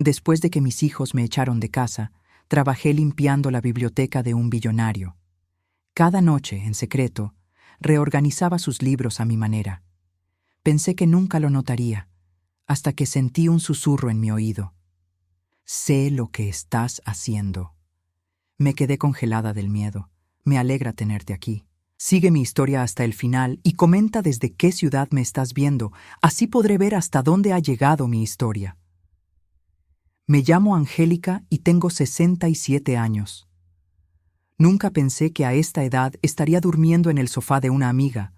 Después de que mis hijos me echaron de casa, trabajé limpiando la biblioteca de un billonario. Cada noche, en secreto, reorganizaba sus libros a mi manera. Pensé que nunca lo notaría, hasta que sentí un susurro en mi oído. Sé lo que estás haciendo. Me quedé congelada del miedo. Me alegra tenerte aquí. Sigue mi historia hasta el final y comenta desde qué ciudad me estás viendo, así podré ver hasta dónde ha llegado mi historia. Me llamo Angélica y tengo 67 años. Nunca pensé que a esta edad estaría durmiendo en el sofá de una amiga,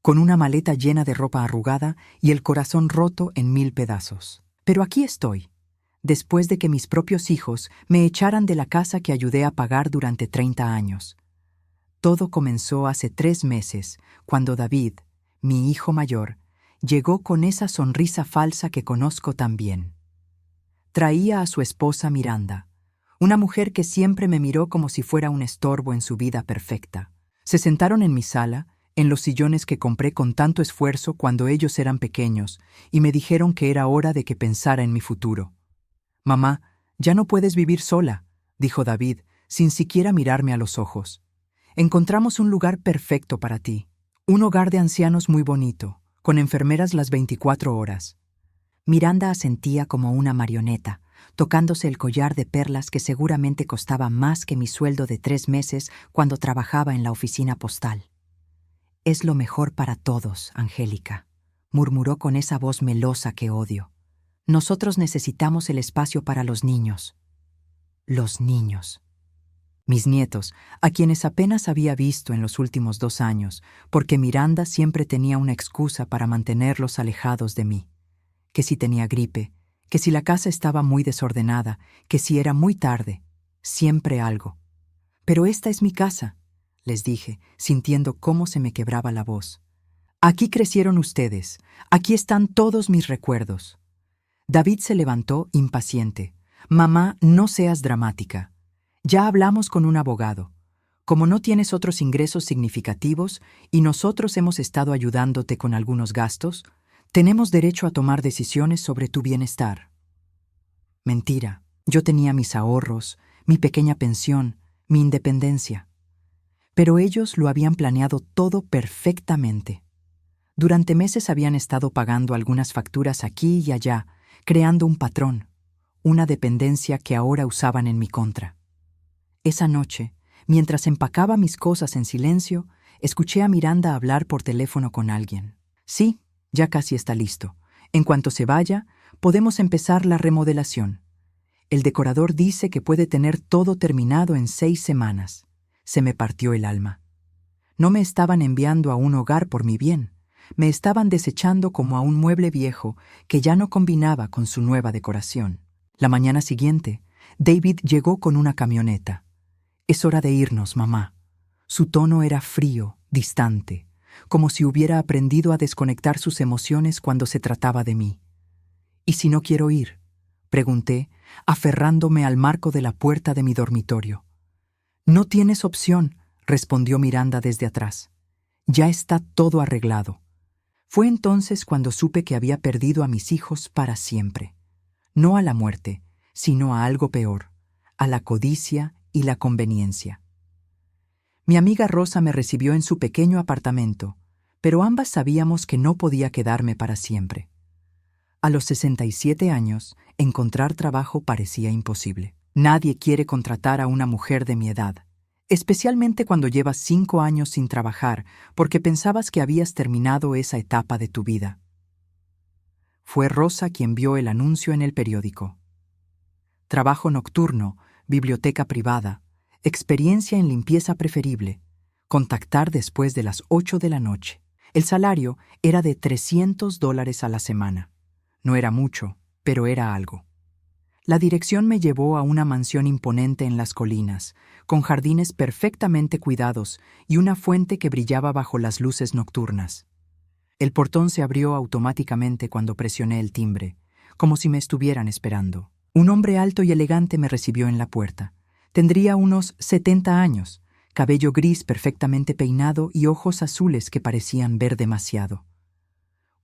con una maleta llena de ropa arrugada y el corazón roto en 1000 pedazos. Pero aquí estoy, después de que mis propios hijos me echaran de la casa que ayudé a pagar durante 30 años. Todo comenzó hace 3 meses, cuando David, mi hijo mayor, llegó con esa sonrisa falsa que conozco tan bien. Traía a su esposa Miranda, una mujer que siempre me miró como si fuera un estorbo en su vida perfecta. Se sentaron en mi sala, en los sillones que compré con tanto esfuerzo cuando ellos eran pequeños, y me dijeron que era hora de que pensara en mi futuro. «Mamá, ya no puedes vivir sola», dijo David, sin siquiera mirarme a los ojos. «Encontramos un lugar perfecto para ti, un hogar de ancianos muy bonito, con enfermeras las 24 horas». Miranda asentía como una marioneta, tocándose el collar de perlas que seguramente costaba más que mi sueldo de 3 meses cuando trabajaba en la oficina postal. «Es lo mejor para todos, Angélica», murmuró con esa voz melosa que odio. «Nosotros necesitamos el espacio para los niños». Los niños. Mis nietos, a quienes apenas había visto en los últimos 2 años, porque Miranda siempre tenía una excusa para mantenerlos alejados de mí. Que si tenía gripe, que si la casa estaba muy desordenada, que si era muy tarde, siempre algo. «Pero esta es mi casa», les dije, sintiendo cómo se me quebraba la voz. «Aquí crecieron ustedes, aquí están todos mis recuerdos». David se levantó impaciente. «Mamá, no seas dramática. Ya hablamos con un abogado. Como no tienes otros ingresos significativos y nosotros hemos estado ayudándote con algunos gastos, tenemos derecho a tomar decisiones sobre tu bienestar». Mentira. Yo tenía mis ahorros, mi pequeña pensión, mi independencia. Pero ellos lo habían planeado todo perfectamente. Durante meses habían estado pagando algunas facturas aquí y allá, creando un patrón, una dependencia que ahora usaban en mi contra. Esa noche, mientras empacaba mis cosas en silencio, escuché a Miranda hablar por teléfono con alguien. «Sí, ya casi está listo. En cuanto se vaya, podemos empezar la remodelación. El decorador dice que puede tener todo terminado en 6 semanas. Se me partió el alma. No me estaban enviando a un hogar por mi bien. Me estaban desechando como a un mueble viejo que ya no combinaba con su nueva decoración. La mañana siguiente, David llegó con una camioneta. «Es hora de irnos, mamá». Su tono era frío, distante, como si hubiera aprendido a desconectar sus emociones cuando se trataba de mí. «¿Y si no quiero ir?», pregunté, aferrándome al marco de la puerta de mi dormitorio. «No tienes opción», respondió Miranda desde atrás. «Ya está todo arreglado». Fue entonces cuando supe que había perdido a mis hijos para siempre. No a la muerte, sino a algo peor, a la codicia y la conveniencia. Mi amiga Rosa me recibió en su pequeño apartamento, pero ambas sabíamos que no podía quedarme para siempre. A los 67 años, encontrar trabajo parecía imposible. Nadie quiere contratar a una mujer de mi edad, especialmente cuando llevas 5 años sin trabajar porque pensabas que habías terminado esa etapa de tu vida. Fue Rosa quien vio el anuncio en el periódico. Trabajo nocturno, biblioteca privada, experiencia en limpieza preferible, contactar después de las 8 de la noche. El salario era de $300 a la semana. No era mucho, pero era algo. La dirección me llevó a una mansión imponente en las colinas, con jardines perfectamente cuidados y una fuente que brillaba bajo las luces nocturnas. El portón se abrió automáticamente cuando presioné el timbre, como si me estuvieran esperando. Un hombre alto y elegante me recibió en la puerta. Tendría unos 70 años, cabello gris perfectamente peinado y ojos azules que parecían ver demasiado.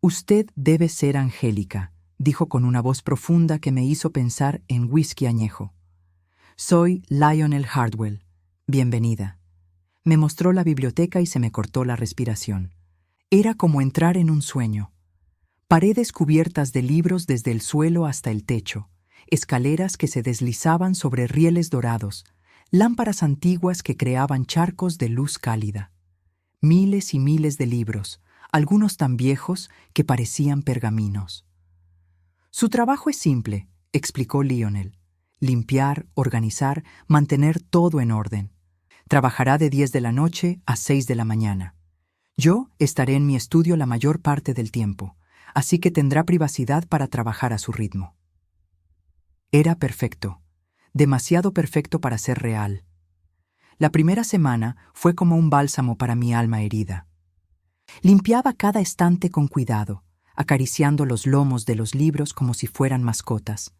«Usted debe ser Angélica», dijo con una voz profunda que me hizo pensar en whisky añejo. Soy Lionel Hardwell. Bienvenida. Me mostró la biblioteca y se me cortó la respiración. Era como entrar en un sueño. Paredes cubiertas de libros desde el suelo hasta el techo, escaleras que se deslizaban sobre rieles dorados, lámparas antiguas que creaban charcos de luz cálida. Miles y miles de libros, algunos tan viejos que parecían pergaminos. Su trabajo es simple, explicó Lionel. Limpiar, organizar, mantener todo en orden. Trabajará de 10 de la noche a 6 de la mañana. Yo estaré en mi estudio la mayor parte del tiempo, así que tendrá privacidad para trabajar a su ritmo. Era perfecto, demasiado perfecto para ser real. La primera semana fue como un bálsamo para mi alma herida. Limpiaba cada estante con cuidado, acariciando los lomos de los libros como si fueran mascotas.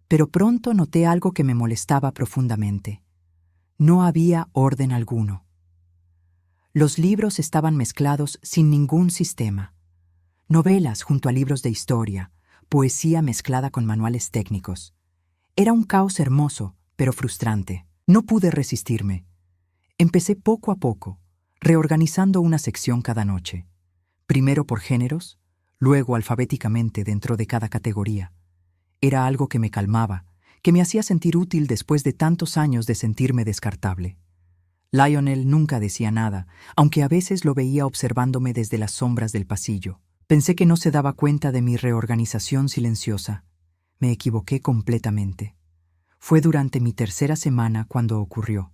Pero pronto noté algo que me molestaba profundamente. No había orden alguno. Los libros estaban mezclados sin ningún sistema. Novelas junto a libros de historia, poesía mezclada con manuales técnicos. Era un caos hermoso, pero frustrante. No pude resistirme. Empecé poco a poco, reorganizando una sección cada noche. Primero por géneros, luego alfabéticamente dentro de cada categoría. Era algo que me calmaba, que me hacía sentir útil después de tantos años de sentirme descartable. Lionel nunca decía nada, aunque a veces lo veía observándome desde las sombras del pasillo. Pensé que no se daba cuenta de mi reorganización silenciosa. Me equivoqué completamente. Fue durante mi tercera semana cuando ocurrió.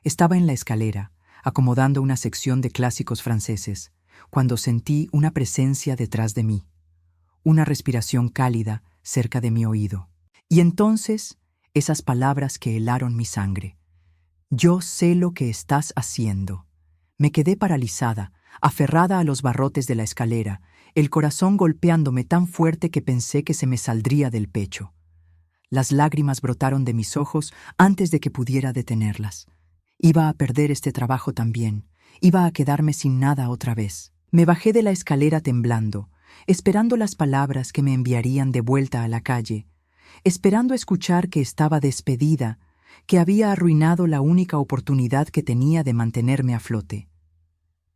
Estaba en la escalera, acomodando una sección de clásicos franceses, cuando sentí una presencia detrás de mí, una respiración cálida cerca de mi oído. Y entonces, esas palabras que helaron mi sangre. Yo sé lo que estás haciendo. Me quedé paralizada, aferrada a los barrotes de la escalera, el corazón golpeándome tan fuerte que pensé que se me saldría del pecho. Las lágrimas brotaron de mis ojos antes de que pudiera detenerlas. Iba a perder este trabajo también. Iba a quedarme sin nada otra vez. Me bajé de la escalera temblando, esperando las palabras que me enviarían de vuelta a la calle, esperando escuchar que estaba despedida, que había arruinado la única oportunidad que tenía de mantenerme a flote.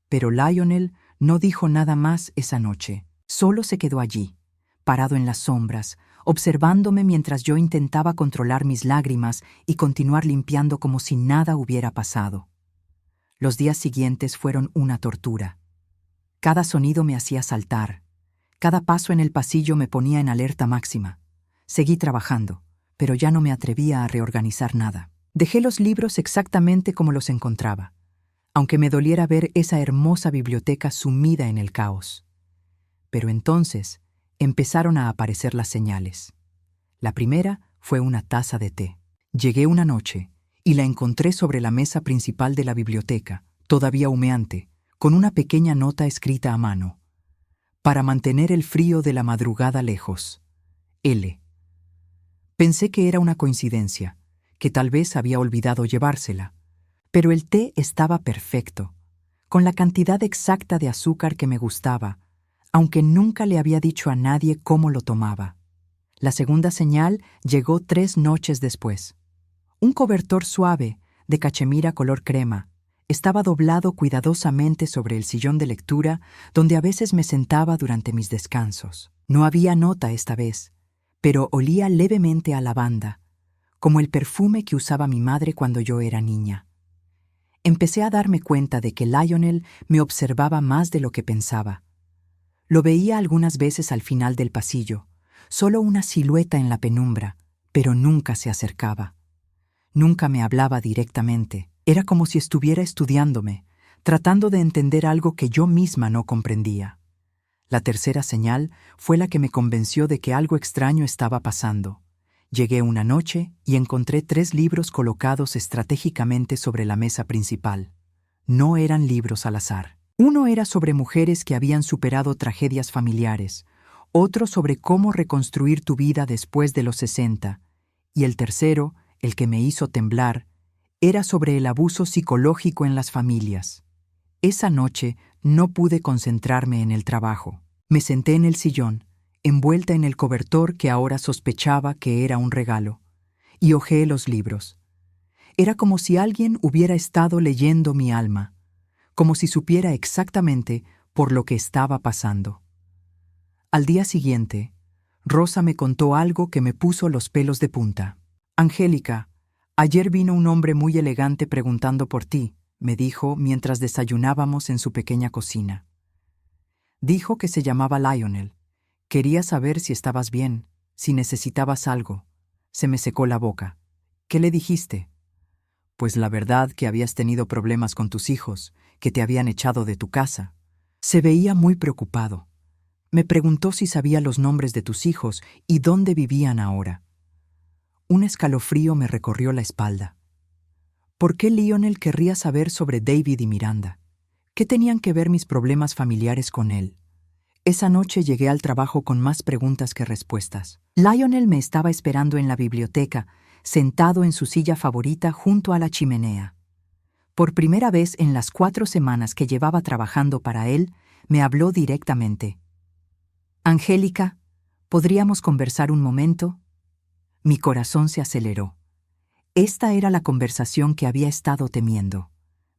Pero Lionel no dijo nada más esa noche. Solo se quedó allí, parado en las sombras, observándome mientras yo intentaba controlar mis lágrimas y continuar limpiando como si nada hubiera pasado. Los días siguientes fueron una tortura. Cada sonido me hacía saltar. Cada paso en el pasillo me ponía en alerta máxima. Seguí trabajando, pero ya no me atrevía a reorganizar nada. Dejé los libros exactamente como los encontraba, aunque me doliera ver esa hermosa biblioteca sumida en el caos. Pero entonces empezaron a aparecer las señales. La primera fue una taza de té. Llegué una noche y la encontré sobre la mesa principal de la biblioteca, todavía humeante, con una pequeña nota escrita a mano. Para mantener el frío de la madrugada lejos. L. Pensé que era una coincidencia, que tal vez había olvidado llevársela. Pero el té estaba perfecto, con la cantidad exacta de azúcar que me gustaba, aunque nunca le había dicho a nadie cómo lo tomaba. La segunda señal llegó 3 noches después. Un cobertor suave, de cachemira color crema, estaba doblado cuidadosamente sobre el sillón de lectura donde a veces me sentaba durante mis descansos. No había nota esta vez, pero olía levemente a lavanda, como el perfume que usaba mi madre cuando yo era niña. Empecé a darme cuenta de que Lionel me observaba más de lo que pensaba. Lo veía algunas veces al final del pasillo, solo una silueta en la penumbra, pero nunca se acercaba. Nunca me hablaba directamente. Era como si estuviera estudiándome, tratando de entender algo que yo misma no comprendía. La tercera señal fue la que me convenció de que algo extraño estaba pasando. Llegué una noche y encontré 3 libros colocados estratégicamente sobre la mesa principal. No eran libros al azar. Uno era sobre mujeres que habían superado tragedias familiares, otro sobre cómo reconstruir tu vida después de los 60, y el tercero, el que me hizo temblar, era sobre el abuso psicológico en las familias. Esa noche no pude concentrarme en el trabajo. Me senté en el sillón, envuelta en el cobertor que ahora sospechaba que era un regalo, y hojeé los libros. Era como si alguien hubiera estado leyendo mi alma, como si supiera exactamente por lo que estaba pasando. Al día siguiente, Rosa me contó algo que me puso los pelos de punta. «Angélica, ayer vino un hombre muy elegante preguntando por ti», me dijo mientras desayunábamos en su pequeña cocina. Dijo que se llamaba Lionel. Quería saber si estabas bien, si necesitabas algo. Se me secó la boca. «¿Qué le dijiste?» «Pues la verdad que habías tenido problemas con tus hijos, que te habían echado de tu casa». Se veía muy preocupado. Me preguntó si sabía los nombres de tus hijos y dónde vivían ahora. Un escalofrío me recorrió la espalda. ¿Por qué Lionel querría saber sobre David y Miranda? ¿Qué tenían que ver mis problemas familiares con él? Esa noche llegué al trabajo con más preguntas que respuestas. Lionel me estaba esperando en la biblioteca, sentado en su silla favorita junto a la chimenea. Por primera vez en las 4 semanas que llevaba trabajando para él, me habló directamente. «Angélica, ¿podríamos conversar un momento?» Mi corazón se aceleró. Esta era la conversación que había estado temiendo.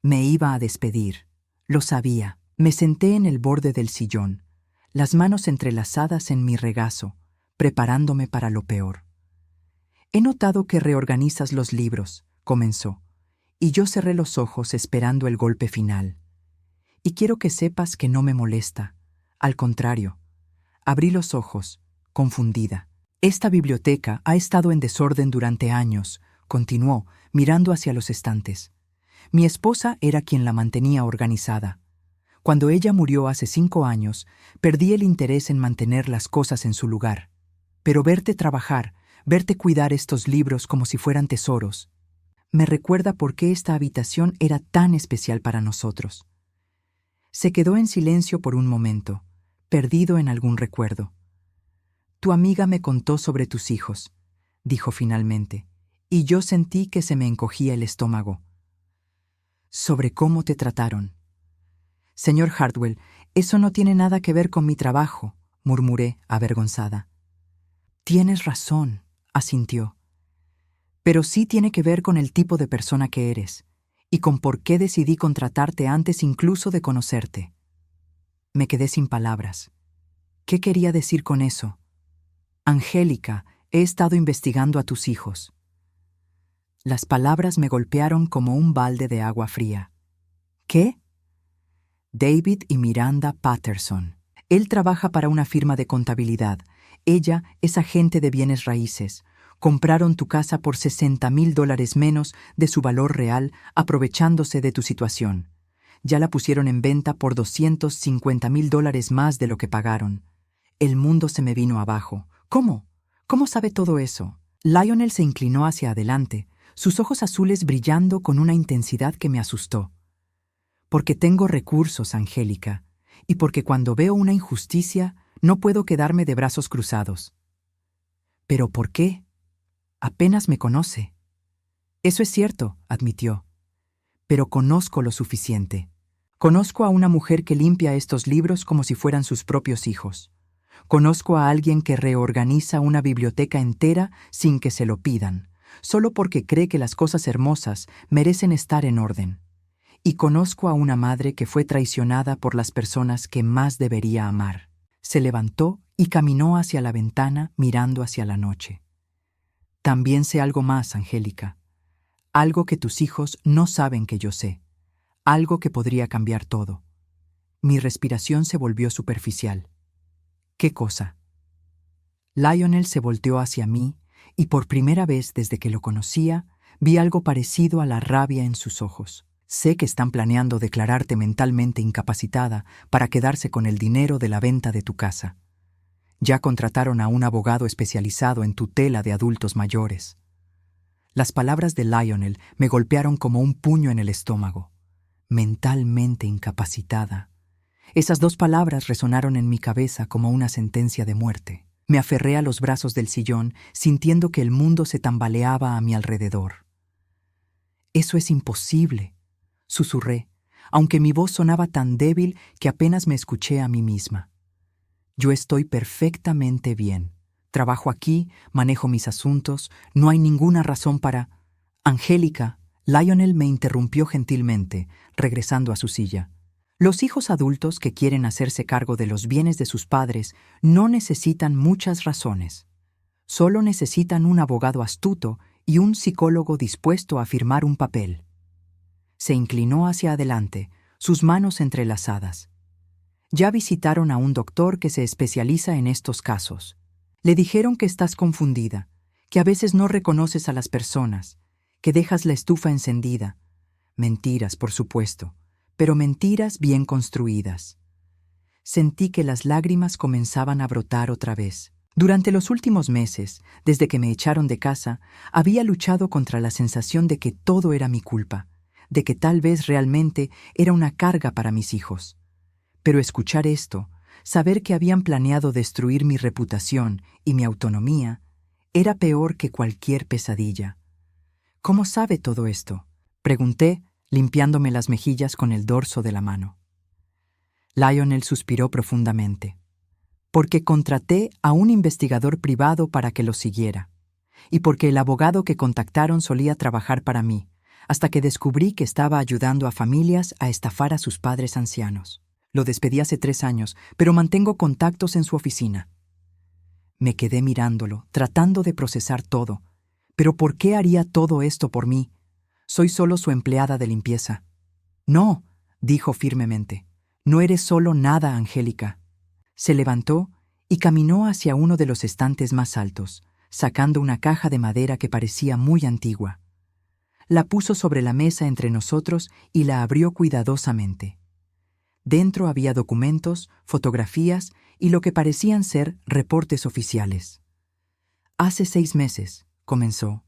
Me iba a despedir. Lo sabía. Me senté en el borde del sillón, las manos entrelazadas en mi regazo, preparándome para lo peor. «He notado que reorganizas los libros», comenzó, y yo cerré los ojos esperando el golpe final. «Y quiero que sepas que no me molesta. Al contrario». Abrí los ojos, confundida. «Esta biblioteca ha estado en desorden durante años», continuó, mirando hacia los estantes. «Mi esposa era quien la mantenía organizada. Cuando ella murió hace 5 años, perdí el interés en mantener las cosas en su lugar. Pero verte trabajar, verte cuidar estos libros como si fueran tesoros, me recuerda por qué esta habitación era tan especial para nosotros». Se quedó en silencio por un momento, perdido en algún recuerdo. «Tu amiga me contó sobre tus hijos», dijo finalmente, y yo sentí que se me encogía el estómago. «¿Sobre cómo te trataron?» «Señor Hartwell, eso no tiene nada que ver con mi trabajo», murmuré, avergonzada. «Tienes razón», asintió. «Pero sí tiene que ver con el tipo de persona que eres, y con por qué decidí contratarte antes incluso de conocerte». Me quedé sin palabras. ¿Qué quería decir con eso? «Angélica, he estado investigando a tus hijos». Las palabras me golpearon como un balde de agua fría. ¿Qué? David y Miranda Patterson. Él trabaja para una firma de contabilidad. Ella es agente de bienes raíces. Compraron tu casa por $60,000 menos de su valor real, aprovechándose de tu situación. Ya la pusieron en venta por $250,000 más de lo que pagaron. El mundo se me vino abajo. ¿Cómo? ¿Cómo sabe todo eso? Lionel se inclinó hacia adelante, sus ojos azules brillando con una intensidad que me asustó. «Porque tengo recursos, Angélica, y porque cuando veo una injusticia no puedo quedarme de brazos cruzados». «¿Pero por qué? Apenas me conoce». «Eso es cierto», admitió. «Pero conozco lo suficiente. Conozco a una mujer que limpia estos libros como si fueran sus propios hijos. Conozco a alguien que reorganiza una biblioteca entera sin que se lo pidan, solo porque cree que las cosas hermosas merecen estar en orden. Y conozco a una madre que fue traicionada por las personas que más debería amar». Se levantó y caminó hacia la ventana mirando hacia la noche. «También sé algo más, Angélica. Algo que tus hijos no saben que yo sé. Algo que podría cambiar todo». Mi respiración se volvió superficial. «¿Qué cosa?» Lionel se volteó hacia mí y por primera vez desde que lo conocía, vi algo parecido a la rabia en sus ojos. «Sé que están planeando declararte mentalmente incapacitada para quedarse con el dinero de la venta de tu casa. Ya contrataron a un abogado especializado en tutela de adultos mayores». Las palabras de Lionel me golpearon como un puño en el estómago. Mentalmente incapacitada. Esas 2 palabras resonaron en mi cabeza como una sentencia de muerte. Me aferré a los brazos del sillón, sintiendo que el mundo se tambaleaba a mi alrededor. «Eso es imposible», susurré, aunque mi voz sonaba tan débil que apenas me escuché a mí misma. Yo estoy perfectamente bien. Trabajo aquí, manejo mis asuntos, no hay ninguna razón para... Angélica, Lionel me interrumpió gentilmente, regresando a su silla. Los hijos adultos que quieren hacerse cargo de los bienes de sus padres no necesitan muchas razones. Solo necesitan un abogado astuto y un psicólogo dispuesto a firmar un papel. Se inclinó hacia adelante, sus manos entrelazadas. Ya visitaron a un doctor que se especializa en estos casos. Le dijeron que estás confundida, que a veces no reconoces a las personas, que dejas la estufa encendida. Mentiras, por supuesto, pero mentiras bien construidas. Sentí que las lágrimas comenzaban a brotar otra vez. Durante los últimos meses, desde que me echaron de casa, había luchado contra la sensación de que todo era mi culpa, de que tal vez realmente era una carga para mis hijos. Pero escuchar esto, saber que habían planeado destruir mi reputación y mi autonomía, era peor que cualquier pesadilla. ¿Cómo sabe todo esto?, pregunté, limpiándome las mejillas con el dorso de la mano. Lionel suspiró profundamente. Porque contraté a un investigador privado para que lo siguiera, y porque el abogado que contactaron solía trabajar para mí, hasta que descubrí que estaba ayudando a familias a estafar a sus padres ancianos. Lo despedí hace 3 años, pero mantengo contactos en su oficina. Me quedé mirándolo, tratando de procesar todo. ¿Pero por qué haría todo esto por mí? Soy solo su empleada de limpieza. No, dijo firmemente. No eres solo nada, Angélica. Se levantó y caminó hacia uno de los estantes más altos, sacando una caja de madera que parecía muy antigua. La puso sobre la mesa entre nosotros y la abrió cuidadosamente. Dentro había documentos, fotografías y lo que parecían ser reportes oficiales. Hace 6 meses, comenzó,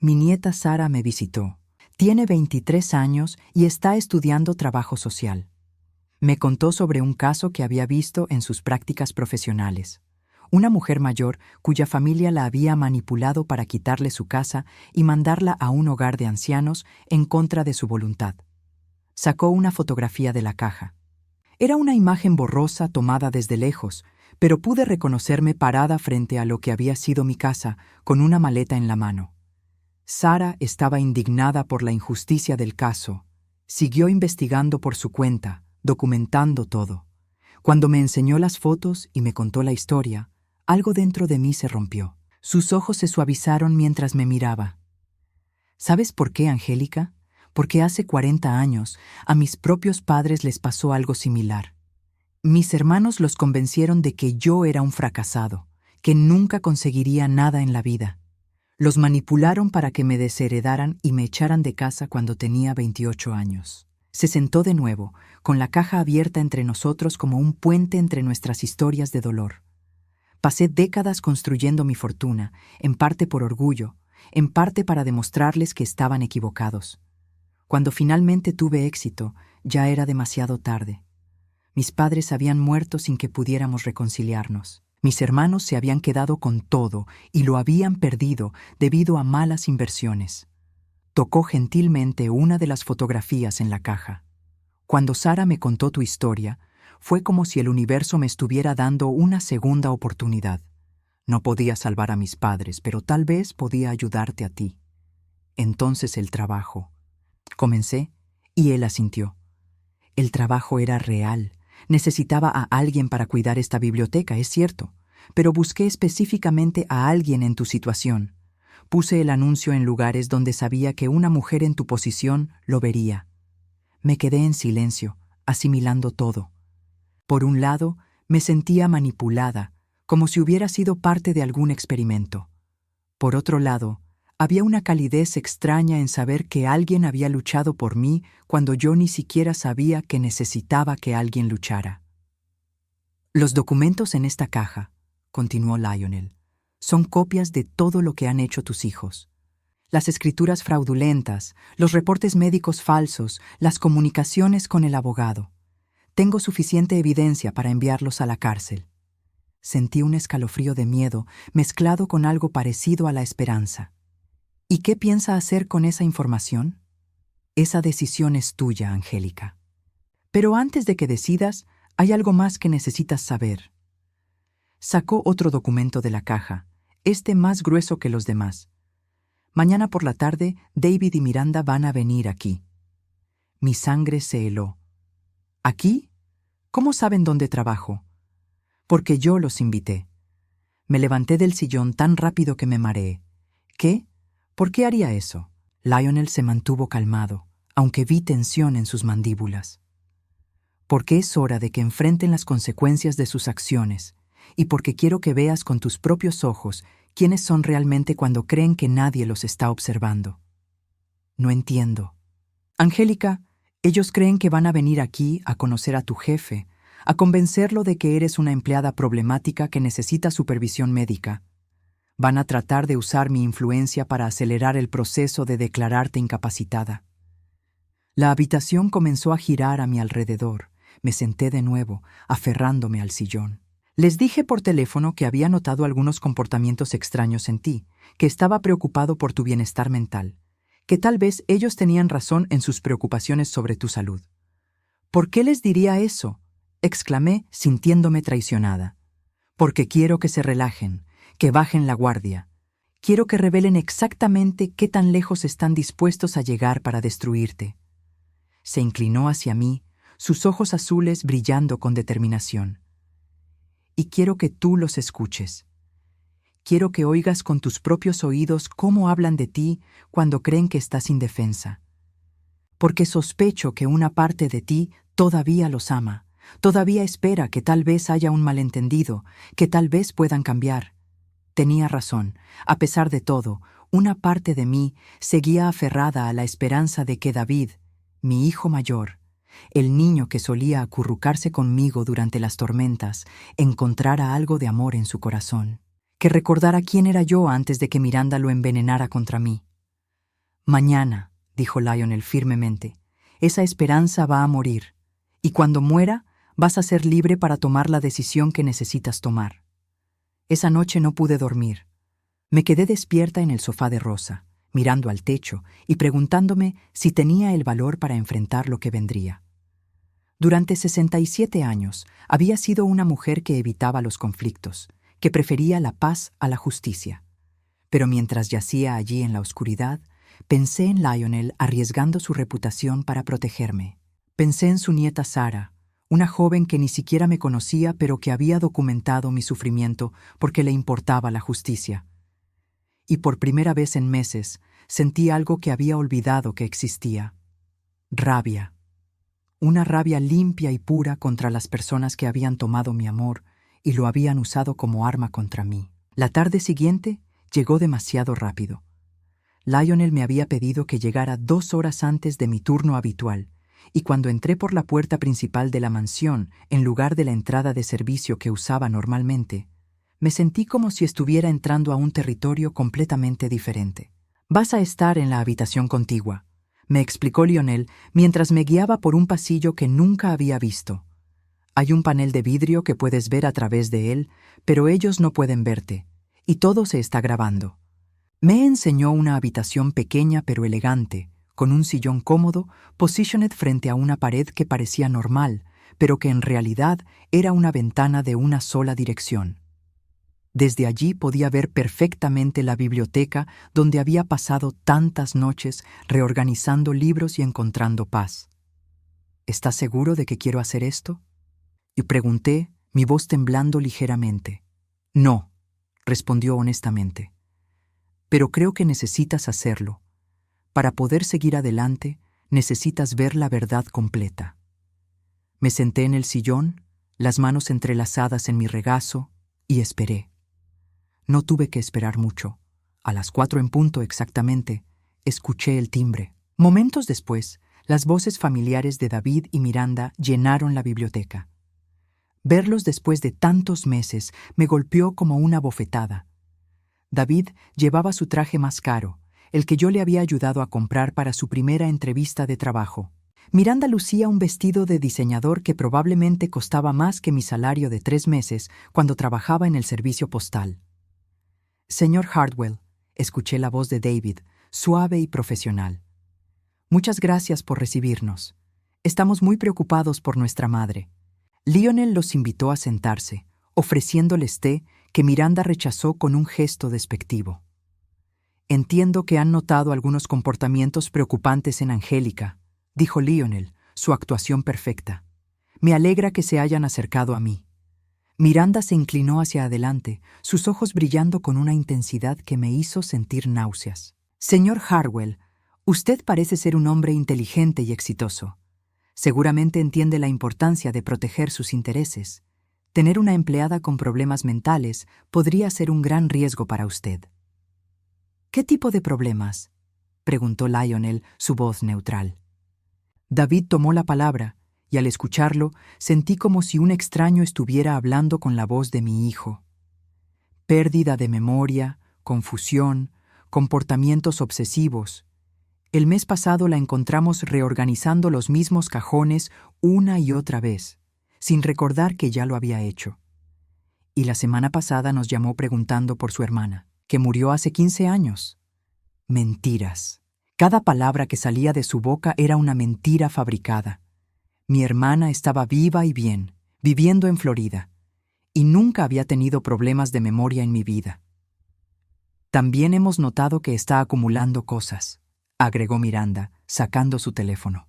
mi nieta Sara me visitó. Tiene 23 años y está estudiando trabajo social. Me contó sobre un caso que había visto en sus prácticas profesionales. Una mujer mayor cuya familia la había manipulado para quitarle su casa y mandarla a un hogar de ancianos en contra de su voluntad. Sacó una fotografía de la caja. Era una imagen borrosa tomada desde lejos, pero pude reconocerme parada frente a lo que había sido mi casa, con una maleta en la mano. Sara estaba indignada por la injusticia del caso. Siguió investigando por su cuenta, documentando todo. Cuando me enseñó las fotos y me contó la historia, algo dentro de mí se rompió. Sus ojos se suavizaron mientras me miraba. ¿Sabes por qué, Angélica? Porque hace 40 años a mis propios padres les pasó algo similar. Mis hermanos los convencieron de que yo era un fracasado, que nunca conseguiría nada en la vida. Los manipularon para que me desheredaran y me echaran de casa cuando tenía 28 años. Se sentó de nuevo, con la caja abierta entre nosotros como un puente entre nuestras historias de dolor. Pasé décadas construyendo mi fortuna, en parte por orgullo, en parte para demostrarles que estaban equivocados. Cuando finalmente tuve éxito, ya era demasiado tarde. Mis padres habían muerto sin que pudiéramos reconciliarnos. Mis hermanos se habían quedado con todo y lo habían perdido debido a malas inversiones. Tocó gentilmente una de las fotografías en la caja. Cuando Sara me contó tu historia, fue como si el universo me estuviera dando una segunda oportunidad. No podía salvar a mis padres, pero tal vez podía ayudarte a ti. Entonces el trabajo. Comencé, y él asintió. El trabajo era real. Necesitaba a alguien para cuidar esta biblioteca, es cierto, pero busqué específicamente a alguien en tu situación. Puse el anuncio en lugares donde sabía que una mujer en tu posición lo vería. Me quedé en silencio, asimilando todo. Por un lado, me sentía manipulada, como si hubiera sido parte de algún experimento. Por otro lado, había una calidez extraña en saber que alguien había luchado por mí cuando yo ni siquiera sabía que necesitaba que alguien luchara. Los documentos en esta caja, continuó Lionel, son copias de todo lo que han hecho tus hijos. Las escrituras fraudulentas, los reportes médicos falsos, las comunicaciones con el abogado. Tengo suficiente evidencia para enviarlos a la cárcel. Sentí un escalofrío de miedo mezclado con algo parecido a la esperanza. ¿Y qué piensa hacer con esa información? Esa decisión es tuya, Angélica. Pero antes de que decidas, hay algo más que necesitas saber. Sacó otro documento de la caja, este más grueso que los demás. Mañana por la tarde, David y Miranda van a venir aquí. Mi sangre se heló. ¿Aquí? ¿Cómo saben dónde trabajo? Porque yo los invité. Me levanté del sillón tan rápido que me mareé. ¿Qué? ¿Por qué haría eso? Lionel se mantuvo calmado, aunque vi tensión en sus mandíbulas. Porque es hora de que enfrenten las consecuencias de sus acciones, y porque quiero que veas con tus propios ojos quiénes son realmente cuando creen que nadie los está observando. No entiendo. Angélica, ellos creen que van a venir aquí a conocer a tu jefe, a convencerlo de que eres una empleada problemática que necesita supervisión médica. Van a tratar de usar mi influencia para acelerar el proceso de declararte incapacitada. La habitación comenzó a girar a mi alrededor. Me senté de nuevo, aferrándome al sillón. Les dije por teléfono que había notado algunos comportamientos extraños en ti, que estaba preocupado por tu bienestar mental, que tal vez ellos tenían razón en sus preocupaciones sobre tu salud. ¿Por qué les diría eso?, exclamé, sintiéndome traicionada. Porque quiero que se relajen, que bajen la guardia. Quiero que revelen exactamente qué tan lejos están dispuestos a llegar para destruirte. Se inclinó hacia mí, sus ojos azules brillando con determinación. Y quiero que tú los escuches. Quiero que oigas con tus propios oídos cómo hablan de ti cuando creen que estás indefensa. Porque sospecho que una parte de ti todavía los ama, todavía espera que tal vez haya un malentendido, que tal vez puedan cambiar. Tenía razón. A pesar de todo, una parte de mí seguía aferrada a la esperanza de que David, mi hijo mayor, el niño que solía acurrucarse conmigo durante las tormentas, encontrara algo de amor en su corazón, que recordara quién era yo antes de que Miranda lo envenenara contra mí. Mañana, dijo Lionel firmemente, esa esperanza va a morir, y cuando muera, vas a ser libre para tomar la decisión que necesitas tomar. Esa noche no pude dormir. Me quedé despierta en el sofá de Rosa, mirando al techo y preguntándome si tenía el valor para enfrentar lo que vendría. Durante 67 años había sido una mujer que evitaba los conflictos, que prefería la paz a la justicia. Pero mientras yacía allí en la oscuridad, pensé en Lionel arriesgando su reputación para protegerme. Pensé en su nieta Sara, una joven que ni siquiera me conocía pero que había documentado mi sufrimiento porque le importaba la justicia. Y por primera vez en meses sentí algo que había olvidado que existía. Rabia. Una rabia limpia y pura contra las personas que habían tomado mi amor y lo habían usado como arma contra mí. La tarde siguiente llegó demasiado rápido. Lionel me había pedido que llegara 2 horas antes de mi turno habitual, y cuando entré por la puerta principal de la mansión, en lugar de la entrada de servicio que usaba normalmente, me sentí como si estuviera entrando a un territorio completamente diferente. «Vas a estar en la habitación contigua», me explicó Lionel mientras me guiaba por un pasillo que nunca había visto. «Hay un panel de vidrio que puedes ver a través de él, pero ellos no pueden verte, y todo se está grabando». Me enseñó una habitación pequeña pero elegante, con un sillón cómodo, positioned frente a una pared que parecía normal, pero que en realidad era una ventana de una sola dirección. Desde allí podía ver perfectamente la biblioteca donde había pasado tantas noches reorganizando libros y encontrando paz. ¿Estás seguro de que quiero hacer esto?, y pregunté, mi voz temblando ligeramente. No, respondió honestamente. Pero creo que necesitas hacerlo. Para poder seguir adelante, necesitas ver la verdad completa. Me senté en el sillón, las manos entrelazadas en mi regazo, y esperé. No tuve que esperar mucho. A las 4 en punto exactamente, escuché el timbre. Momentos después, las voces familiares de David y Miranda llenaron la biblioteca. Verlos después de tantos meses me golpeó como una bofetada. David llevaba su traje más caro, el que yo le había ayudado a comprar para su primera entrevista de trabajo. Miranda lucía un vestido de diseñador que probablemente costaba más que mi salario de 3 meses cuando trabajaba en el servicio postal. «Señor Hardwell», escuché la voz de David, suave y profesional. «Muchas gracias por recibirnos. Estamos muy preocupados por nuestra madre». Lionel los invitó a sentarse, ofreciéndoles té que Miranda rechazó con un gesto despectivo. Entiendo que han notado algunos comportamientos preocupantes en Angélica, dijo Lionel, su actuación perfecta. Me alegra que se hayan acercado a mí. Miranda se inclinó hacia adelante, sus ojos brillando con una intensidad que me hizo sentir náuseas. Señor Harwell, usted parece ser un hombre inteligente y exitoso. Seguramente entiende la importancia de proteger sus intereses. Tener una empleada con problemas mentales podría ser un gran riesgo para usted. ¿Qué tipo de problemas?, preguntó Lionel, su voz neutral. David tomó la palabra, y al escucharlo, sentí como si un extraño estuviera hablando con la voz de mi hijo. Pérdida de memoria, confusión, comportamientos obsesivos. El mes pasado la encontramos reorganizando los mismos cajones una y otra vez, sin recordar que ya lo había hecho. Y la semana pasada nos llamó preguntando por su hermana, que murió hace 15 años. Mentiras. Cada palabra que salía de su boca era una mentira fabricada. Mi hermana estaba viva y bien, viviendo en Florida, y nunca había tenido problemas de memoria en mi vida. También hemos notado que está acumulando cosas, agregó Miranda, sacando su teléfono.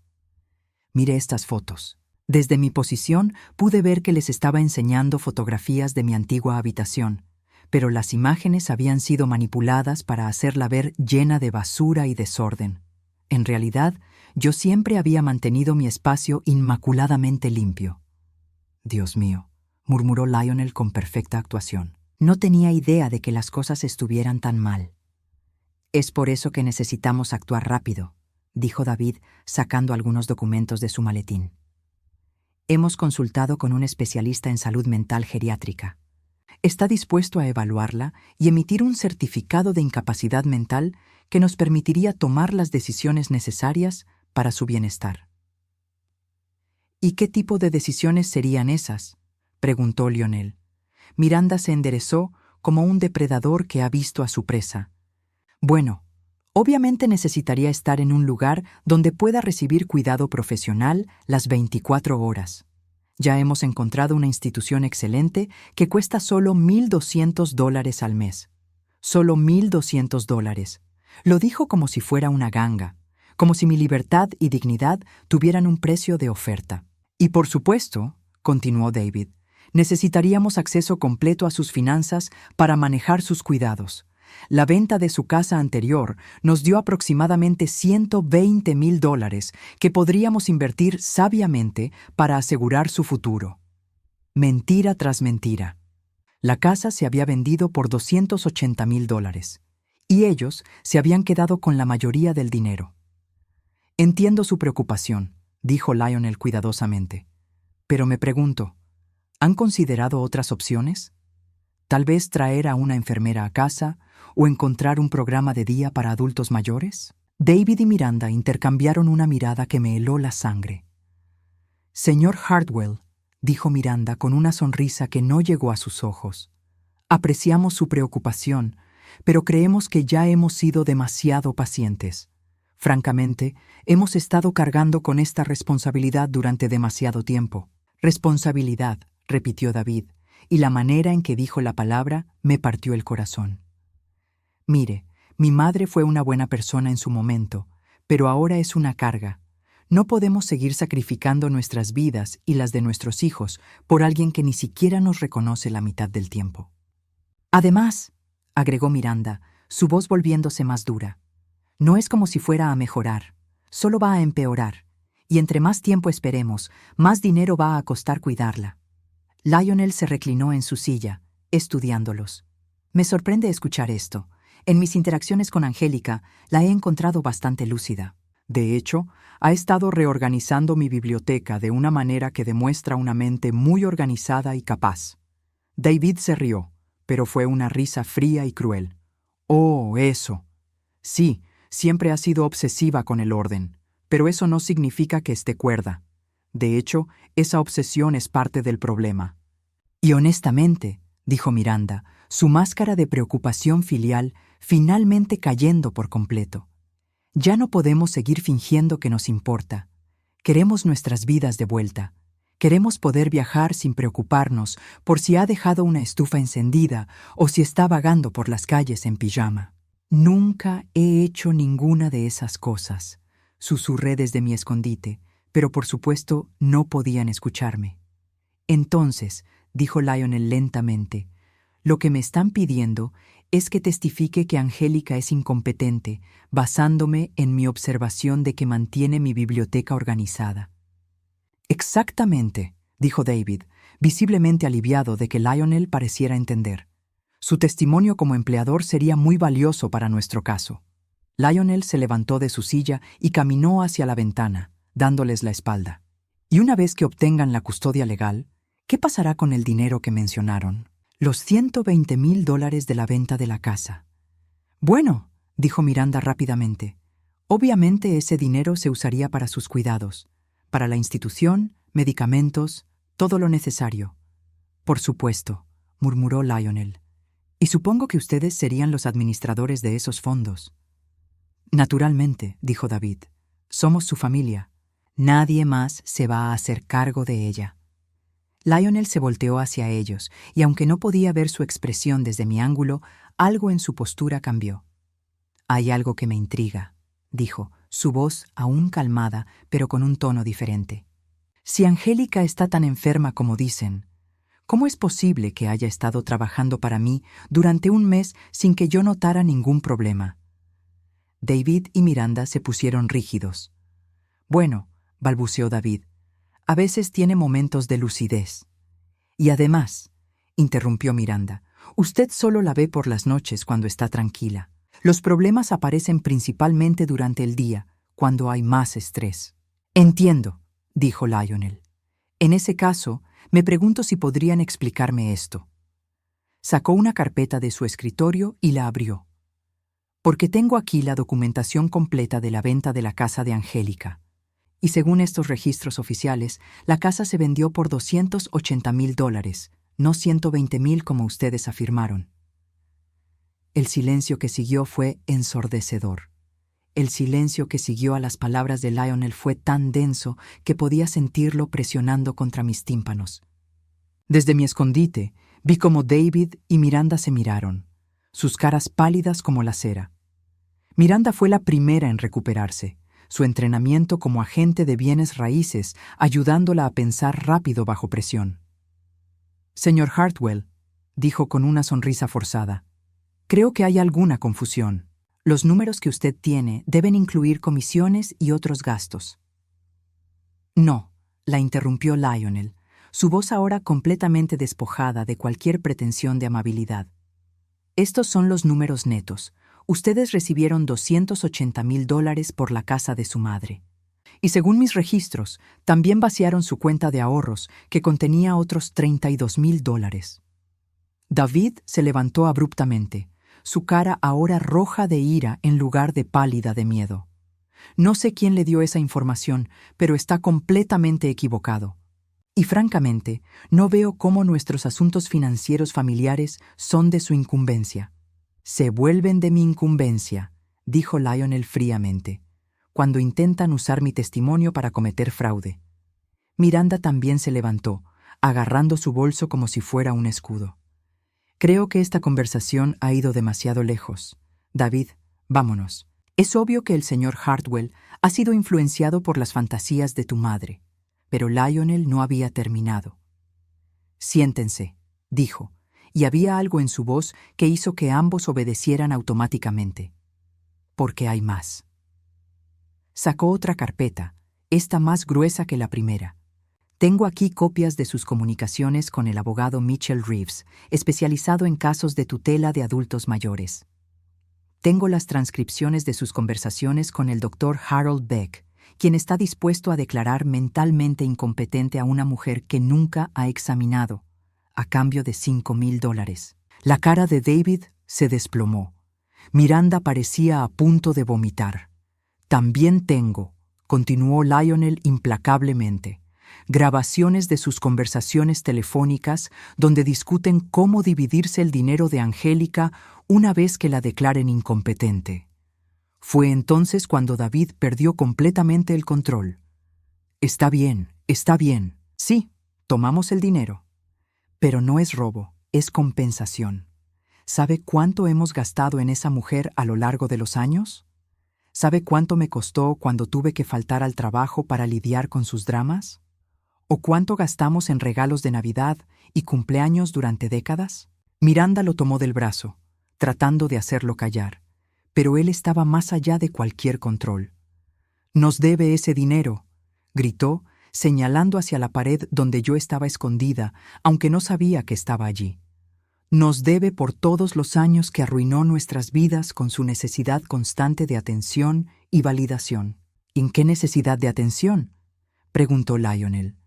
Mire estas fotos. Desde mi posición pude ver que les estaba enseñando fotografías de mi antigua habitación, pero las imágenes habían sido manipuladas para hacerla ver llena de basura y desorden. En realidad, yo siempre había mantenido mi espacio inmaculadamente limpio. Dios mío, murmuró Lionel con perfecta actuación. No tenía idea de que las cosas estuvieran tan mal. Es por eso que necesitamos actuar rápido, dijo David, sacando algunos documentos de su maletín. Hemos consultado con un especialista en salud mental geriátrica. Está dispuesto a evaluarla y emitir un certificado de incapacidad mental que nos permitiría tomar las decisiones necesarias para su bienestar. ¿Y qué tipo de decisiones serían esas?, preguntó Lionel. Miranda se enderezó como un depredador que ha visto a su presa. Bueno, obviamente necesitaría estar en un lugar donde pueda recibir cuidado profesional las 24 horas. Ya hemos encontrado una institución excelente que cuesta solo $1,200 al mes. Solo $1,200. Lo dijo como si fuera una ganga, como si mi libertad y dignidad tuvieran un precio de oferta. Y por supuesto, continuó David, necesitaríamos acceso completo a sus finanzas para manejar sus cuidados. La venta de su casa anterior nos dio aproximadamente $120,000 que podríamos invertir sabiamente para asegurar su futuro. Mentira tras mentira. La casa se había vendido por $280,000 y ellos se habían quedado con la mayoría del dinero. Entiendo su preocupación, dijo Lionel cuidadosamente, pero me pregunto, ¿han considerado otras opciones? ¿Tal vez traer a una enfermera a casa o encontrar un programa de día para adultos mayores? David y Miranda intercambiaron una mirada que me heló la sangre. Señor Hartwell, dijo Miranda con una sonrisa que no llegó a sus ojos. Apreciamos su preocupación, pero creemos que ya hemos sido demasiado pacientes. Francamente, hemos estado cargando con esta responsabilidad durante demasiado tiempo. Responsabilidad, repitió David, y la manera en que dijo la palabra me partió el corazón. Mire, mi madre fue una buena persona en su momento, pero ahora es una carga. No podemos seguir sacrificando nuestras vidas y las de nuestros hijos por alguien que ni siquiera nos reconoce la mitad del tiempo. Además, agregó Miranda, su voz volviéndose más dura, no es como si fuera a mejorar, solo va a empeorar, y entre más tiempo esperemos, más dinero va a costar cuidarla. Lionel se reclinó en su silla, estudiándolos. Me sorprende escuchar esto. En mis interacciones con Angélica, la he encontrado bastante lúcida. De hecho, ha estado reorganizando mi biblioteca de una manera que demuestra una mente muy organizada y capaz. David se rió, pero fue una risa fría y cruel. Oh, eso. Sí, siempre ha sido obsesiva con el orden, pero eso no significa que esté cuerda. De hecho, esa obsesión es parte del problema. Y honestamente, dijo Miranda, su máscara de preocupación filial finalmente cayendo por completo. Ya no podemos seguir fingiendo que nos importa. Queremos nuestras vidas de vuelta. Queremos poder viajar sin preocuparnos por si ha dejado una estufa encendida o si está vagando por las calles en pijama. Nunca he hecho ninguna de esas cosas, susurré desde mi escondite, pero por supuesto no podían escucharme. Entonces, dijo Lionel lentamente, lo que me están pidiendo es que testifique que Angélica es incompetente, basándome en mi observación de que mantiene mi biblioteca organizada. Exactamente, dijo David, visiblemente aliviado de que Lionel pareciera entender. Su testimonio como empleador sería muy valioso para nuestro caso. Lionel se levantó de su silla y caminó hacia la ventana, dándoles la espalda. Y una vez que obtengan la custodia legal, ¿qué pasará con el dinero que mencionaron? Los $120,000 de la venta de la casa. Bueno, dijo Miranda rápidamente, obviamente ese dinero se usaría para sus cuidados, para la institución, medicamentos, todo lo necesario. Por supuesto, murmuró Lionel. Y supongo que ustedes serían los administradores de esos fondos. Naturalmente, dijo David. Somos su familia. Nadie más se va a hacer cargo de ella. Lionel se volteó hacia ellos, y aunque no podía ver su expresión desde mi ángulo, algo en su postura cambió. Hay algo que me intriga, dijo, su voz aún calmada, pero con un tono diferente. Si Angélica está tan enferma como dicen, ¿cómo es posible que haya estado trabajando para mí durante un mes sin que yo notara ningún problema? David y Miranda se pusieron rígidos. Bueno, balbuceó David, a veces tiene momentos de lucidez. Y además, interrumpió Miranda, usted solo la ve por las noches cuando está tranquila. Los problemas aparecen principalmente durante el día, cuando hay más estrés. Entiendo, dijo Lionel. En ese caso, me pregunto si podrían explicarme esto. Sacó una carpeta de su escritorio y la abrió. Porque tengo aquí la documentación completa de la venta de la casa de Angélica. Y según estos registros oficiales, la casa se vendió por $280,000, no $120,000 como ustedes afirmaron. El silencio que siguió fue ensordecedor. El silencio que siguió a las palabras de Lionel fue tan denso que podía sentirlo presionando contra mis tímpanos. Desde mi escondite, vi cómo David y Miranda se miraron, sus caras pálidas como la cera. Miranda fue la primera en recuperarse, su entrenamiento como agente de bienes raíces ayudándola a pensar rápido bajo presión. Señor Hartwell, dijo con una sonrisa forzada, creo que hay alguna confusión. Los números que usted tiene deben incluir comisiones y otros gastos. No, la interrumpió Lionel, su voz ahora completamente despojada de cualquier pretensión de amabilidad. Estos son los números netos. Ustedes recibieron $280,000 por la casa de su madre. Y según mis registros, también vaciaron su cuenta de ahorros, que contenía otros $32,000. David se levantó abruptamente, su cara ahora roja de ira en lugar de pálida de miedo. No sé quién le dio esa información, pero está completamente equivocado. Y francamente, no veo cómo nuestros asuntos financieros familiares son de su incumbencia. Se vuelven de mi incumbencia, dijo Lionel fríamente, cuando intentan usar mi testimonio para cometer fraude. Miranda también se levantó, agarrando su bolso como si fuera un escudo. Creo que esta conversación ha ido demasiado lejos. David, vámonos. Es obvio que el señor Hartwell ha sido influenciado por las fantasías de tu madre, pero Lionel no había terminado. Siéntense, dijo, y había algo en su voz que hizo que ambos obedecieran automáticamente. Porque hay más. Sacó otra carpeta, esta más gruesa que la primera. Tengo aquí copias de sus comunicaciones con el abogado Mitchell Reeves, especializado en casos de tutela de adultos mayores. Tengo las transcripciones de sus conversaciones con el Dr. Harold Beck, quien está dispuesto a declarar mentalmente incompetente a una mujer que nunca ha examinado, a cambio de $5,000. La cara de David se desplomó. Miranda parecía a punto de vomitar. También tengo, continuó Lionel implacablemente, grabaciones de sus conversaciones telefónicas donde discuten cómo dividirse el dinero de Angélica una vez que la declaren incompetente. Fue entonces cuando David perdió completamente el control. Está bien, sí, Tomamos el dinero. Pero no es robo, es compensación. ¿Sabe cuánto hemos gastado en esa mujer a lo largo de los años? ¿Sabe cuánto me costó cuando tuve que faltar al trabajo para lidiar con sus dramas? ¿O cuánto gastamos en regalos de Navidad y cumpleaños durante décadas? Miranda lo tomó del brazo, tratando de hacerlo callar, pero él estaba más allá de cualquier control. «Nos debe ese dinero», gritó, señalando hacia la pared donde yo estaba escondida, aunque no sabía que estaba allí. «Nos debe por todos los años que arruinó nuestras vidas con su necesidad constante de atención y validación». ¿En qué necesidad de atención?, preguntó Lionel.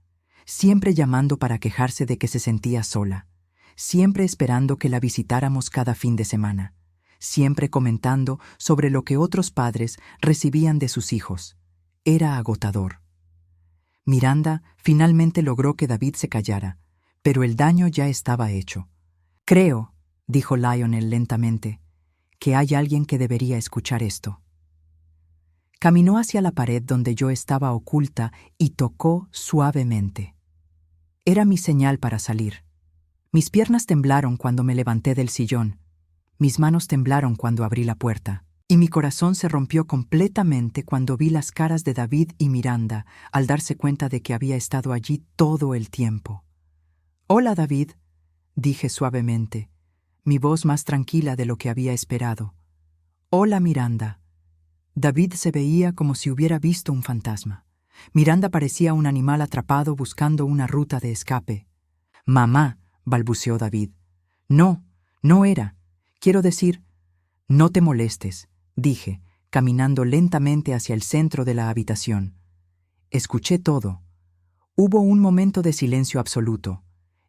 Siempre llamando para quejarse de que se sentía sola, siempre esperando que la visitáramos cada fin de semana, siempre comentando sobre lo que otros padres recibían de sus hijos. Era agotador. Miranda finalmente logró que David se callara, pero el daño ya estaba hecho. «Creo», dijo Lionel lentamente, «que hay alguien que debería escuchar esto». Caminó hacia la pared donde yo estaba oculta y tocó suavemente. Era mi señal para salir. Mis piernas temblaron cuando me levanté del sillón. Mis manos temblaron cuando abrí la puerta. Y mi corazón se rompió completamente cuando vi las caras de David y Miranda al darse cuenta de que había estado allí todo el tiempo. «Hola, David», dije suavemente, mi voz más tranquila de lo que había esperado. «Hola, Miranda». David se veía como si hubiera visto un fantasma. Miranda parecía un animal atrapado buscando una ruta de escape. «Mamá», balbuceó David. «No, no era. Quiero decir, no te molestes», dije, caminando lentamente hacia el centro de la habitación. Escuché todo. Hubo un momento de silencio absoluto.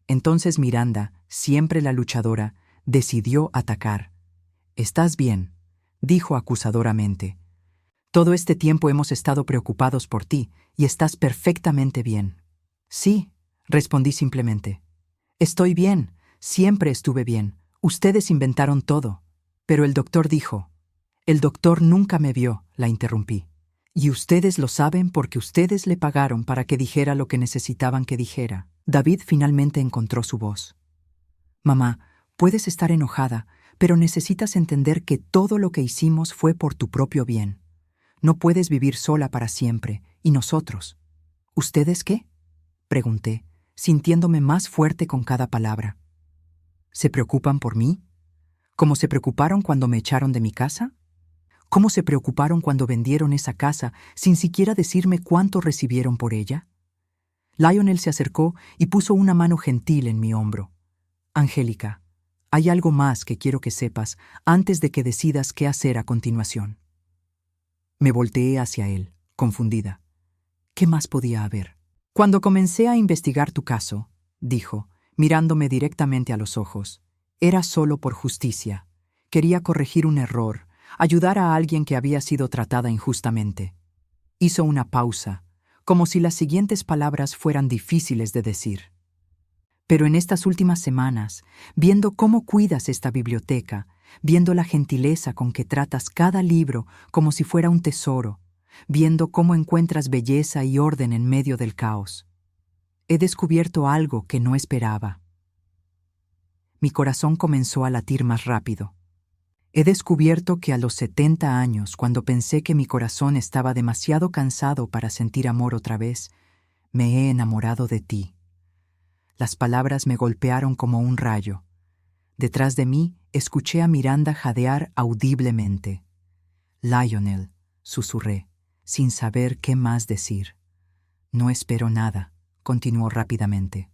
Entonces Miranda, siempre la luchadora, decidió atacar. «¿Estás bien?», dijo acusadoramente. «Todo este tiempo hemos estado preocupados por ti y estás perfectamente bien». «Sí», respondí simplemente. «Estoy bien, siempre estuve bien. Ustedes inventaron todo». «Pero el doctor dijo». «El doctor nunca me vio», la interrumpí. «Y ustedes lo saben porque ustedes le pagaron para que dijera lo que necesitaban que dijera». David finalmente encontró su voz. «Mamá, puedes estar enojada, pero necesitas entender que todo lo que hicimos fue por tu propio bien. No puedes vivir sola para siempre, y nosotros». «¿Ustedes qué?», pregunté, sintiéndome más fuerte con cada palabra. «¿Se preocupan por mí? ¿Cómo se preocuparon cuando me echaron de mi casa? ¿Cómo se preocuparon cuando vendieron esa casa sin siquiera decirme cuánto recibieron por ella?» Lionel se acercó y puso una mano gentil en mi hombro. «Angélica, hay algo más que quiero que sepas antes de que decidas qué hacer a continuación». Me volteé hacia él, confundida. ¿Qué más podía haber? «Cuando comencé a investigar tu caso», dijo, mirándome directamente a los ojos, «era solo por justicia. Quería corregir un error, ayudar a alguien que había sido tratada injustamente». Hizo una pausa, como si las siguientes palabras fueran difíciles de decir. «Pero en estas últimas semanas, viendo cómo cuidas esta biblioteca, viendo la gentileza con que tratas cada libro como si fuera un tesoro, viendo cómo encuentras belleza y orden en medio del caos, he descubierto algo que no esperaba». Mi corazón comenzó a latir más rápido. He descubierto que a los 70 años, cuando pensé que mi corazón estaba demasiado cansado para sentir amor otra vez, me he enamorado de ti. Las palabras me golpearon como un rayo. Detrás de mí escuché a Miranda jadear audiblemente. «Lionel», susurré, sin saber qué más decir. «No espero nada», continuó rápidamente.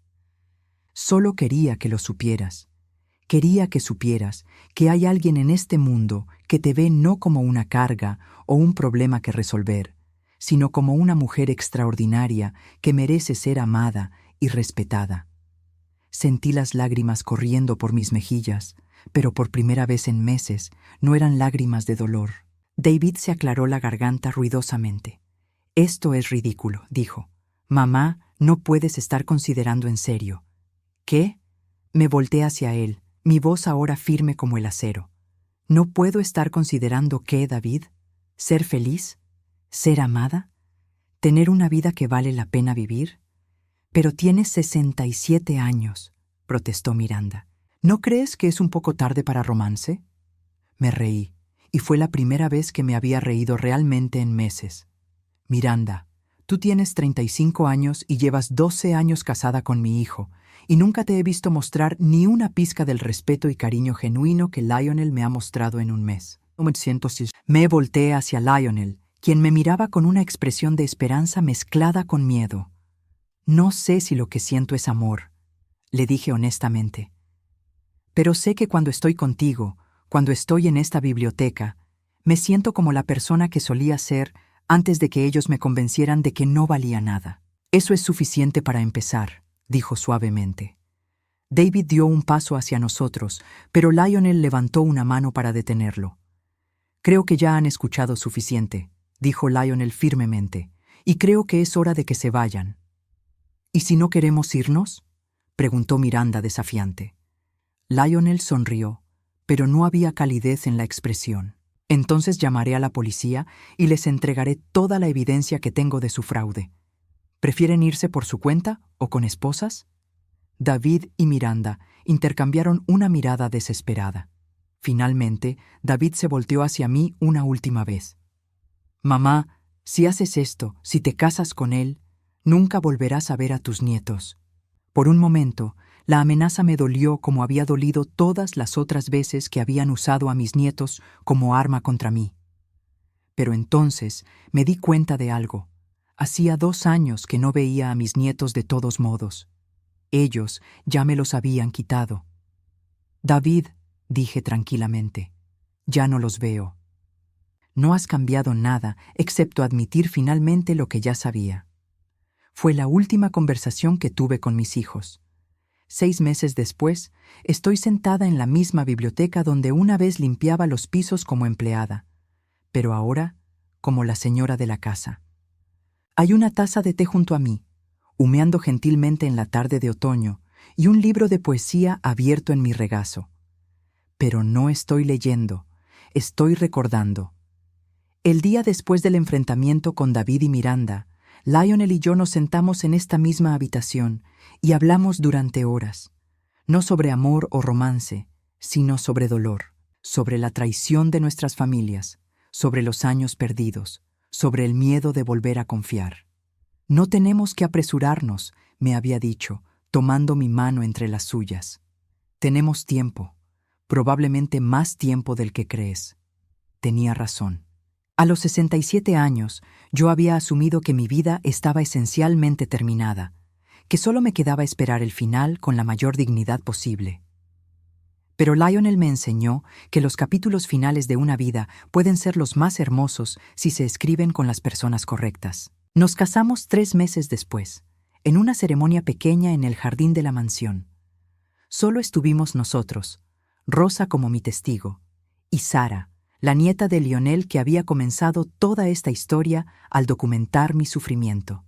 «Solo quería que lo supieras. Quería que supieras que hay alguien en este mundo que te ve no como una carga o un problema que resolver, sino como una mujer extraordinaria que merece ser amada y respetada». Sentí las lágrimas corriendo por mis mejillas, pero por primera vez en meses no eran lágrimas de dolor. David se aclaró la garganta ruidosamente. «Esto es ridículo», dijo. «Mamá, no puedes estar considerando en serio». «¿Qué?». Me volteé hacia él, mi voz ahora firme como el acero. «¿No puedo estar considerando qué, David? ¿Ser feliz? ¿Ser amada? ¿Tener una vida que vale la pena vivir? Pero tienes 67 años, protestó Miranda. ¿No crees que es un poco tarde para romance? Me reí, y fue la primera vez que me había reído realmente en meses. Miranda, tú tienes 35 años y llevas 12 años casada con mi hijo, y nunca te he visto mostrar ni una pizca del respeto y cariño genuino que Lionel me ha mostrado en un mes. Me volteé hacia Lionel, quien me miraba con una expresión de esperanza mezclada con miedo. No sé si lo que siento es amor, le dije honestamente. Pero sé que cuando estoy contigo, cuando estoy en esta biblioteca, me siento como la persona que solía ser antes de que ellos me convencieran de que no valía nada. Eso es suficiente para empezar, dijo suavemente. David dio un paso hacia nosotros, pero Lionel levantó una mano para detenerlo. Creo que ya han escuchado suficiente, dijo Lionel firmemente, y creo que es hora de que se vayan. ¿Y si no queremos irnos?, preguntó Miranda desafiante. Lionel sonrió, pero no había calidez en la expresión. Entonces llamaré a la policía y les entregaré toda la evidencia que tengo de su fraude. ¿Prefieren irse por su cuenta o con esposas? David y Miranda intercambiaron una mirada desesperada. Finalmente, David se volteó hacia mí una última vez. Mamá, si haces esto, si te casas con él, nunca volverás a ver a tus nietos. Por un momento, la amenaza me dolió como había dolido todas las otras veces que habían usado a mis nietos como arma contra mí. Pero entonces me di cuenta de algo. Hacía 2 años que no veía a mis nietos de todos modos. Ellos ya me los habían quitado. David, dije tranquilamente, ya no los veo. No has cambiado nada excepto admitir finalmente lo que ya sabía. Fue la última conversación que tuve con mis hijos. 6 meses después, estoy sentada en la misma biblioteca donde una vez limpiaba los pisos como empleada, pero ahora como la señora de la casa. Hay una taza de té junto a mí, humeando gentilmente en la tarde de otoño, y un libro de poesía abierto en mi regazo. Pero no estoy leyendo, estoy recordando. El día después del enfrentamiento con David y Miranda, Lionel y yo nos sentamos en esta misma habitación y hablamos durante horas, no sobre amor o romance, sino sobre dolor, sobre la traición de nuestras familias, sobre los años perdidos, sobre el miedo de volver a confiar. No tenemos que apresurarnos, me había dicho, tomando mi mano entre las suyas. Tenemos tiempo, probablemente más tiempo del que crees. Tenía razón. A los 67 años, yo había asumido que mi vida estaba esencialmente terminada, que solo me quedaba esperar el final con la mayor dignidad posible. Pero Lionel me enseñó que los capítulos finales de una vida pueden ser los más hermosos si se escriben con las personas correctas. Nos casamos 3 meses después, en una ceremonia pequeña en el jardín de la mansión. Solo estuvimos nosotros, Rosa como mi testigo, y Sara, la nieta de Lionel que había comenzado toda esta historia al documentar mi sufrimiento.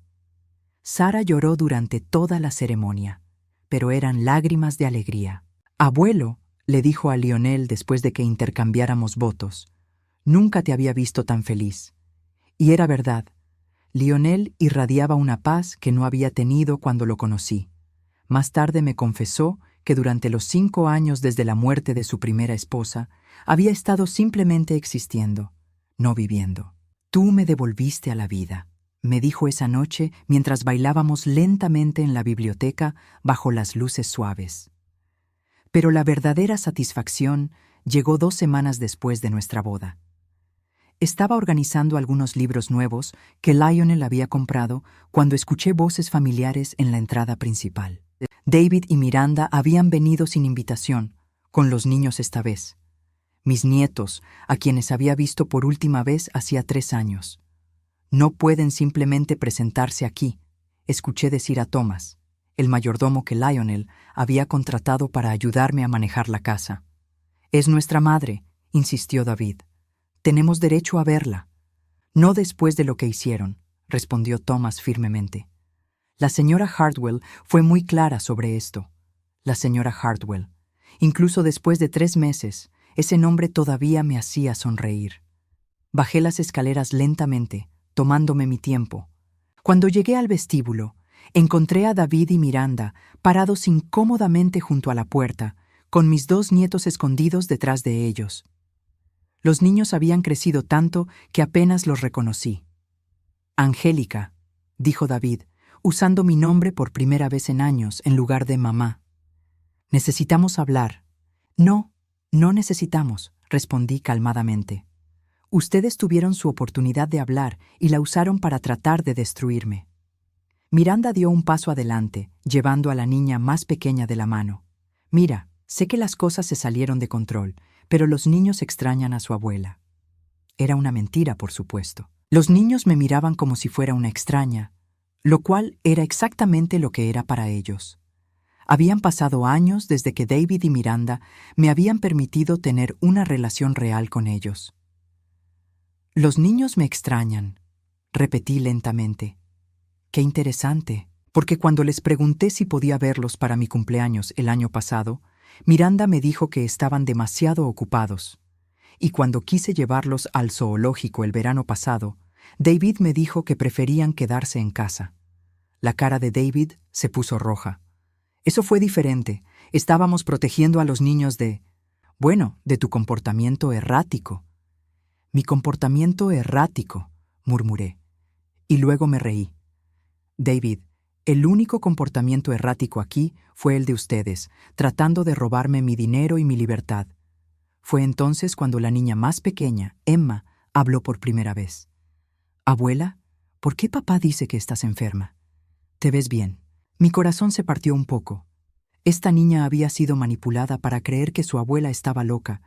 Sara lloró durante toda la ceremonia, pero eran lágrimas de alegría. «Abuelo», le dijo a Lionel después de que intercambiáramos votos, «nunca te había visto tan feliz». Y era verdad. Lionel irradiaba una paz que no había tenido cuando lo conocí. Más tarde me confesó que durante los 5 años desde la muerte de su primera esposa, había estado simplemente existiendo, no viviendo. «Tú me devolviste a la vida», me dijo esa noche mientras bailábamos lentamente en la biblioteca bajo las luces suaves. Pero la verdadera satisfacción llegó 2 semanas después de nuestra boda. Estaba organizando algunos libros nuevos que Lionel había comprado cuando escuché voces familiares en la entrada principal. David y Miranda habían venido sin invitación, con los niños esta vez. Mis nietos, a quienes había visto por última vez hacía 3 años. «No pueden simplemente presentarse aquí», escuché decir a Thomas, el mayordomo que Lionel había contratado para ayudarme a manejar la casa. «Es nuestra madre», insistió David. «Tenemos derecho a verla». «No después de lo que hicieron», respondió Thomas firmemente. La señora Hartwell fue muy clara sobre esto. La señora Hartwell. Incluso después de 3 meses, ese nombre todavía me hacía sonreír. Bajé las escaleras lentamente, tomándome mi tiempo. Cuando llegué al vestíbulo, Encontré a David y Miranda, parados incómodamente junto a la puerta, con mis 2 nietos escondidos detrás de ellos. Los niños habían crecido tanto que apenas los reconocí. Angélica, dijo David, usando mi nombre por primera vez en años en lugar de mamá. Necesitamos hablar. No, no necesitamos, respondí calmadamente. Ustedes tuvieron su oportunidad de hablar y la usaron para tratar de destruirme. Miranda dio un paso adelante, llevando a la niña más pequeña de la mano. Mira, sé que las cosas se salieron de control, pero los niños extrañan a su abuela. Era una mentira, por supuesto. Los niños me miraban como si fuera una extraña, lo cual era exactamente lo que era para ellos. Habían pasado años desde que David y Miranda me habían permitido tener una relación real con ellos. Los niños me extrañan, repetí lentamente. Qué interesante, porque cuando les pregunté si podía verlos para mi cumpleaños el año pasado, Miranda me dijo que estaban demasiado ocupados. Y cuando quise llevarlos al zoológico el verano pasado, David me dijo que preferían quedarse en casa. La cara de David se puso roja. Eso fue diferente. Estábamos protegiendo a los niños de tu comportamiento errático. Mi comportamiento errático, murmuré. Y luego me reí. David, el único comportamiento errático aquí fue el de ustedes, tratando de robarme mi dinero y mi libertad. Fue entonces cuando la niña más pequeña, Emma, habló por primera vez. Abuela, ¿por qué papá dice que estás enferma? Te ves bien. Mi corazón se partió un poco. Esta niña había sido manipulada para creer que su abuela estaba loca,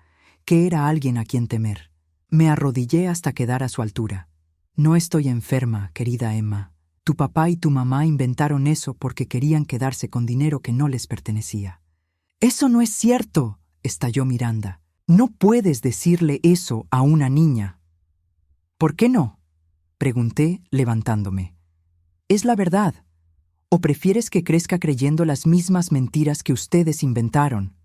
que era alguien a quien temer. Me arrodillé hasta quedar a su altura. No estoy enferma, querida Emma. Tu papá y tu mamá inventaron eso porque querían quedarse con dinero que no les pertenecía. Eso no es cierto, estalló Miranda. No puedes decirle eso a una niña. ¿Por qué no? Pregunté, levantándome. Es la verdad. ¿O prefieres que crezca creyendo las mismas mentiras que ustedes inventaron?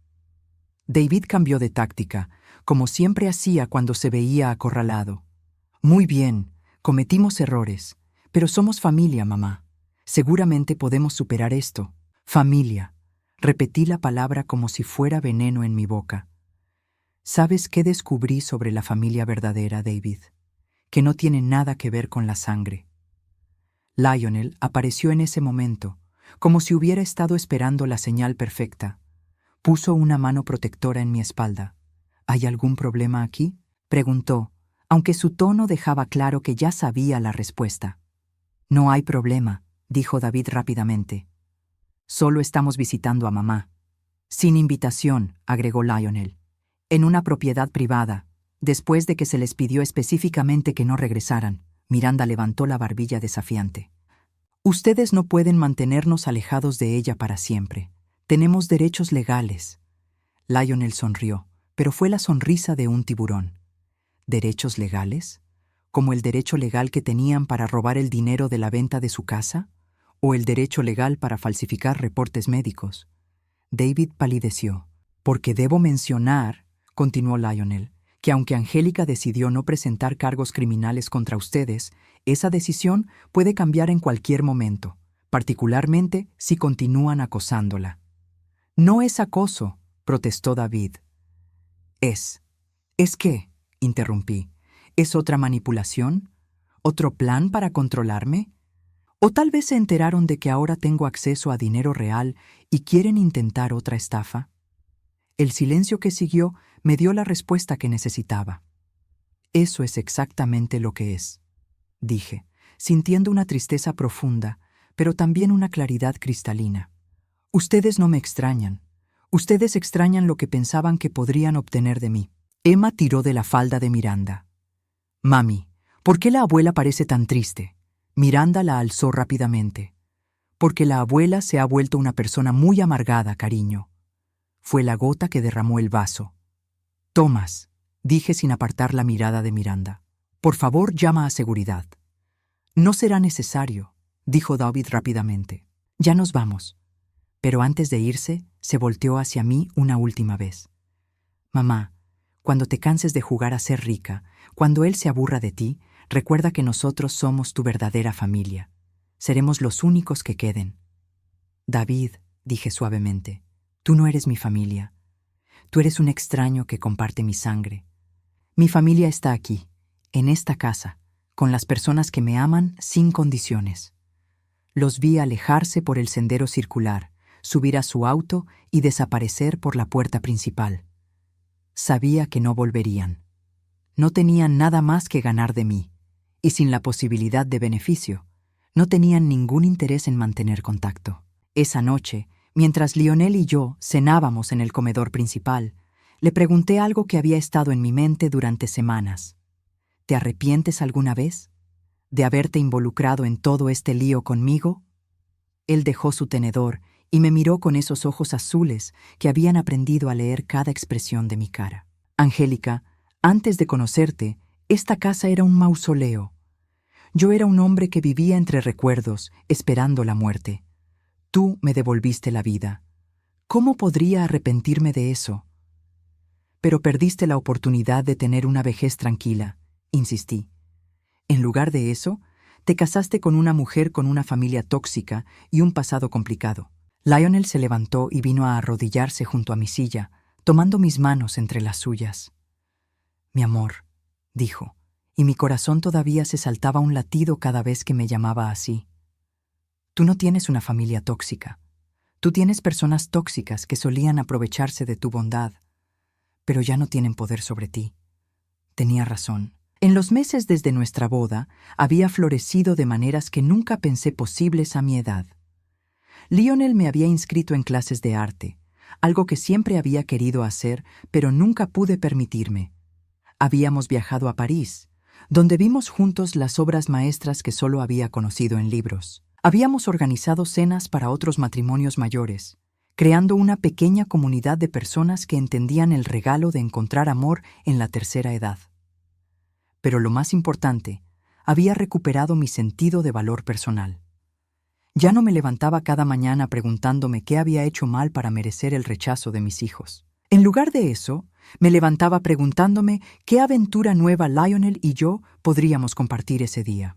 David cambió de táctica, como siempre hacía cuando se veía acorralado. Muy bien, cometimos errores, pero somos familia, mamá. Seguramente podemos superar esto. Familia. Repetí la palabra como si fuera veneno en mi boca. ¿Sabes qué descubrí sobre la familia verdadera, David? Que no tiene nada que ver con la sangre. Lionel apareció en ese momento, como si hubiera estado esperando la señal perfecta. Puso una mano protectora en mi espalda. ¿Hay algún problema aquí?, preguntó, aunque su tono dejaba claro que ya sabía la respuesta. No hay problema, dijo David rápidamente. Solo estamos visitando a mamá. Sin invitación, agregó Lionel. En una propiedad privada, después de que se les pidió específicamente que no regresaran. Miranda levantó la barbilla desafiante. Ustedes no pueden mantenernos alejados de ella para siempre. Tenemos derechos legales. Lionel sonrió, pero fue la sonrisa de un tiburón. ¿Derechos legales? ¿Como el derecho legal que tenían para robar el dinero de la venta de su casa? ¿O el derecho legal para falsificar reportes médicos? David palideció. Porque debo mencionar, continuó Lionel, que aunque Angélica decidió no presentar cargos criminales contra ustedes, esa decisión puede cambiar en cualquier momento, particularmente si continúan acosándola. No es acoso, protestó David. ¿Es qué?, interrumpí. ¿Es otra manipulación? ¿Otro plan para controlarme? ¿O tal vez se enteraron de que ahora tengo acceso a dinero real y quieren intentar otra estafa? El silencio que siguió me dio la respuesta que necesitaba. Eso es exactamente lo que es, dije, sintiendo una tristeza profunda, pero también una claridad cristalina. Ustedes no me extrañan. Ustedes extrañan lo que pensaban que podrían obtener de mí. Emma tiró de la falda de Miranda. Mami, ¿por qué la abuela parece tan triste? Miranda la alzó rápidamente. Porque la abuela se ha vuelto una persona muy amargada, cariño. Fue la gota que derramó el vaso. Thomas, dije sin apartar la mirada de Miranda. Por favor, llama a seguridad. No será necesario, dijo David rápidamente. Ya nos vamos. Pero antes de irse, se volteó hacia mí una última vez. Mamá, cuando te canses de jugar a ser rica, cuando él se aburra de ti, recuerda que nosotros somos tu verdadera familia. Seremos los únicos que queden. David, dije suavemente, tú no eres mi familia. Tú eres un extraño que comparte mi sangre. Mi familia está aquí, en esta casa, con las personas que me aman sin condiciones. Los vi alejarse por el sendero circular, subir a su auto y desaparecer por la puerta principal. Sabía que no volverían. No tenían nada más que ganar de mí, y sin la posibilidad de beneficio, no tenían ningún interés en mantener contacto. Esa noche, mientras Lionel y yo cenábamos en el comedor principal, le pregunté algo que había estado en mi mente durante semanas. ¿Te arrepientes alguna vez de haberte involucrado en todo este lío conmigo? Él dejó su tenedor y me miró con esos ojos azules que habían aprendido a leer cada expresión de mi cara. Angélica, antes de conocerte, esta casa era un mausoleo. Yo era un hombre que vivía entre recuerdos, esperando la muerte. Tú me devolviste la vida. ¿Cómo podría arrepentirme de eso? Pero perdiste la oportunidad de tener una vejez tranquila, insistí. En lugar de eso, te casaste con una mujer con una familia tóxica y un pasado complicado. Lionel se levantó y vino a arrodillarse junto a mi silla, tomando mis manos entre las suyas. Mi amor, dijo, y mi corazón todavía se saltaba un latido cada vez que me llamaba así. Tú no tienes una familia tóxica. Tú tienes personas tóxicas que solían aprovecharse de tu bondad, pero ya no tienen poder sobre ti. Tenía razón. En los meses desde nuestra boda, había florecido de maneras que nunca pensé posibles a mi edad. Lionel me había inscrito en clases de arte, algo que siempre había querido hacer, pero nunca pude permitirme. Habíamos viajado a París, donde vimos juntos las obras maestras que solo había conocido en libros. Habíamos organizado cenas para otros matrimonios mayores, creando una pequeña comunidad de personas que entendían el regalo de encontrar amor en la tercera edad. Pero lo más importante, había recuperado mi sentido de valor personal. Ya no me levantaba cada mañana preguntándome qué había hecho mal para merecer el rechazo de mis hijos. En lugar de eso, me levantaba preguntándome qué aventura nueva Lionel y yo podríamos compartir ese día.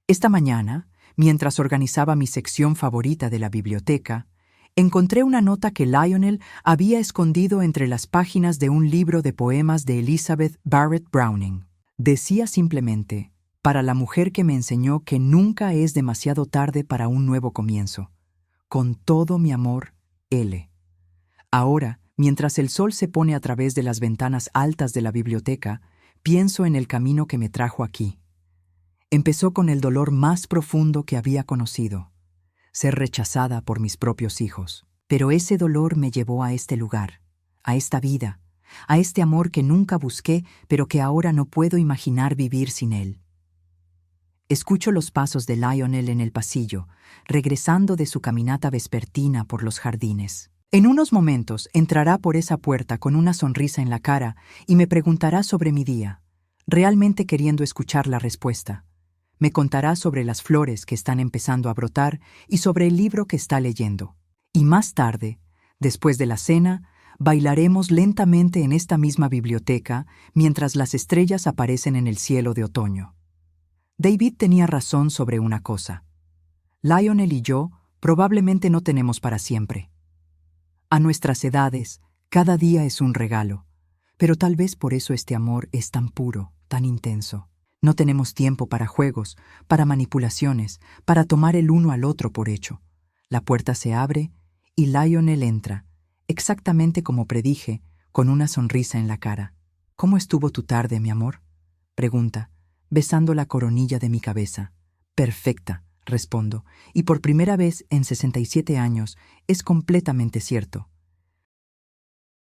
Esta mañana, mientras organizaba mi sección favorita de la biblioteca, encontré una nota que Lionel había escondido entre las páginas de un libro de poemas de Elizabeth Barrett Browning. Decía simplemente, para la mujer que me enseñó que nunca es demasiado tarde para un nuevo comienzo. Con todo mi amor, L. Ahora, mientras el sol se pone a través de las ventanas altas de la biblioteca, pienso en el camino que me trajo aquí. Empezó con el dolor más profundo que había conocido, ser rechazada por mis propios hijos. Pero ese dolor me llevó a este lugar, a esta vida, a este amor que nunca busqué, pero que ahora no puedo imaginar vivir sin él. Escucho los pasos de Lionel en el pasillo, regresando de su caminata vespertina por los jardines. En unos momentos entrará por esa puerta con una sonrisa en la cara y me preguntará sobre mi día, realmente queriendo escuchar la respuesta. Me contará sobre las flores que están empezando a brotar y sobre el libro que está leyendo. Y más tarde, después de la cena, bailaremos lentamente en esta misma biblioteca mientras las estrellas aparecen en el cielo de otoño. David tenía razón sobre una cosa. Lionel y yo probablemente no tenemos para siempre. A nuestras edades, cada día es un regalo, pero tal vez por eso este amor es tan puro, tan intenso. No tenemos tiempo para juegos, para manipulaciones, para tomar el uno al otro por hecho. La puerta se abre y Lionel entra, exactamente como predije, con una sonrisa en la cara. ¿Cómo estuvo tu tarde, mi amor?, pregunta, besando la coronilla de mi cabeza. Perfecta, respondo, y por primera vez en 67 años es completamente cierto.